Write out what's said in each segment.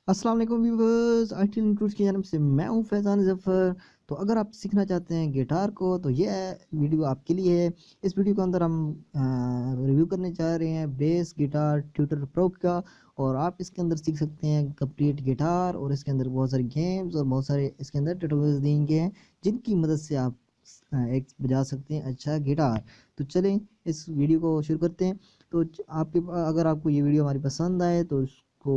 अस्सलाम वालेकुम viewers, IT intrudes की जानिब से मैं हूं फैज़ान ज़फ़र। तो अगर आप सीखना चाहते हैं गिटार को तो ये वीडियो आपके लिए है। इस वीडियो के अंदर हम रिव्यू करने जा रहे हैं बेस गिटार ट्यूटर प्रो का। और आप इसके अंदर सीख सकते हैं कंप्लीट गिटार, और इसके अंदर बहुत सारे गेम्स और बहुत सारे इसके अंदर ट्यूटोरियल्स दिए गए हैं जिनकी मदद से आप एक बजा सकते हैं अच्छा गिटार। तो चलें इस वीडियो को शुरू करते हैं। तो अगर आपको ये वीडियो हमारी पसंद आए तो को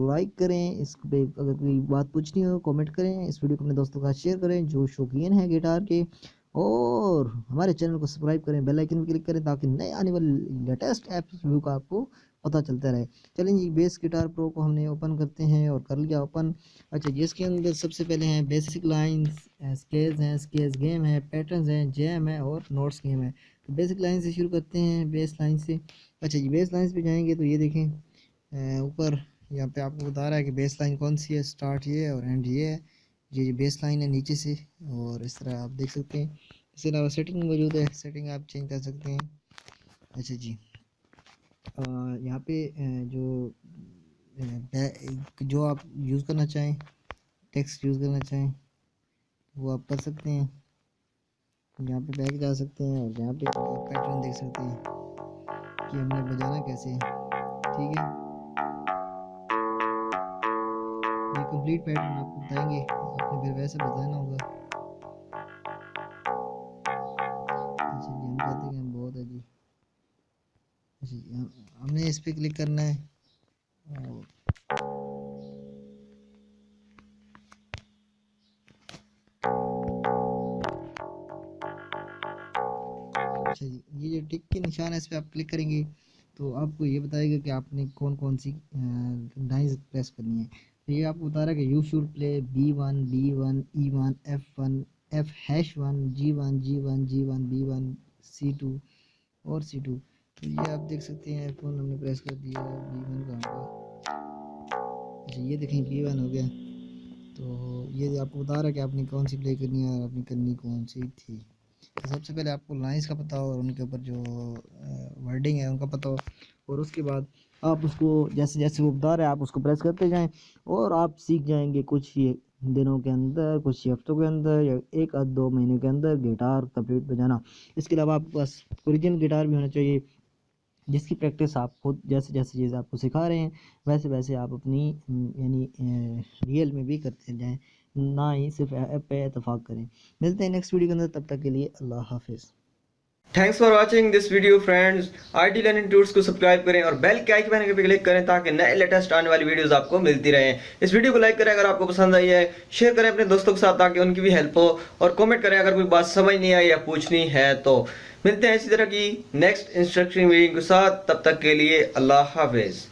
लाइक करें। इस पे अगर कोई बात पूछनी हो कमेंट करें। इस वीडियो को अपने दोस्तों के साथ शेयर करें जो शौकीन है गिटार के, और हमारे चैनल को सब्सक्राइब करें, बेल आइकन भी क्लिक करें ताकि नए आने वाले लेटेस्ट ऐप्स रिव्यू का आपको पता चलता रहे। चलें जी, बेस गिटार प्रो को हमने ओपन करते हैं और कर लिया ओपन। अच्छा जी, इसके अंदर सबसे पहले हैं बेसिक लाइंस, स्केल्स हैं, स्केल्स गेम है, पैटर्न्स हैं, जैम है और नोट्स गेम है। तो बेसिक लाइन से शुरू करते हैं, बेस लाइन से। अच्छा जी, बेस लाइन पे जाएंगे तो ये देखें ऊपर यहाँ पे आपको बता रहा है कि बेस लाइन कौन सी है, स्टार्ट ये है और एंड ये है। ये बेस लाइन है नीचे से, और इस तरह आप देख सकते हैं। इसके अलावा सेटिंग मौजूद है, सेटिंग आप चेंज कर सकते हैं। अच्छा जी, यहाँ पे जो आप यूज़ करना चाहें, टेक्स्ट यूज़ करना चाहें वो आप कर सकते हैं। यहाँ पे बैक जा सकते हैं और यहाँ पे पैटर्न देख सकते हैं कि हमने बजाना कैसे है। ठीक है, ये कंप्लीट पैटर्न आपको बताएंगे, आपने फिर वैसे बताना होगा। अच्छा जी, हम कहते हैं कि बहुत है जी। अच्छा जी, हमने इस पर क्लिक करना है और अच्छा जी, ये जो टिक के निशान है इस पर आप क्लिक करेंगे तो आपको ये बताएगा कि आपने कौन कौन सी लाइन्स प्रेस करनी है। तो ये आपको बता रहा है कि you should play B1 B1 E1 F1 F#1 G1 G1 G1 B1 C2 और C2। तो ये आप देख सकते हैं F1 हमने प्रेस कर दिया, B1 कहाँ गया। अच्छा ये देखें B1 हो गया। तो ये आपको बता रहा है कि आपने कौन सी प्ले करनी है और आपने करनी कौन सी थी। तो सबसे पहले आपको लाइंस का पता हो और उनके ऊपर जो वर्डिंग है उनका पता हो, और उसके बाद आप उसको जैसे जैसे वो बता रहे हैं आप उसको प्रेस करते जाएं और आप सीख जाएंगे कुछ ही दिनों के अंदर, कुछ ही हफ्तों के अंदर या 1-2 महीने के अंदर गिटार कंप्लीट बजाना। इसके अलावा आपके पास ओरिजिनल गिटार भी होना चाहिए जिसकी प्रैक्टिस आप खुद जैसे जैसे चीज़ आपको सिखा रहे हैं वैसे वैसे आप अपनी यानी रियल में भी करते जाएं, ना ही सिर्फ ऐप पे इतफाक़ करें। मिलते हैं नेक्स्ट वीडियो के अंदर, तब तक के लिए अल्लाह हाफिज़। Thanks for watching this video friends. IT learning tools को सब्सक्राइब करें और बेल के आइकन पे क्लिक करें ताकि नए लेटेस्ट आने वाली वीडियोस आपको मिलती रहें। इस वीडियो को लाइक करें अगर आपको पसंद आई है, शेयर करें अपने दोस्तों के साथ ताकि उनकी भी हेल्प हो, और कमेंट करें अगर कोई बात समझ नहीं आई या पूछनी है तो। मिलते हैं इसी तरह की नेक्स्ट इंस्ट्रक्शन वीडियो के साथ, तब तक के लिए अल्लाह हाफिज़।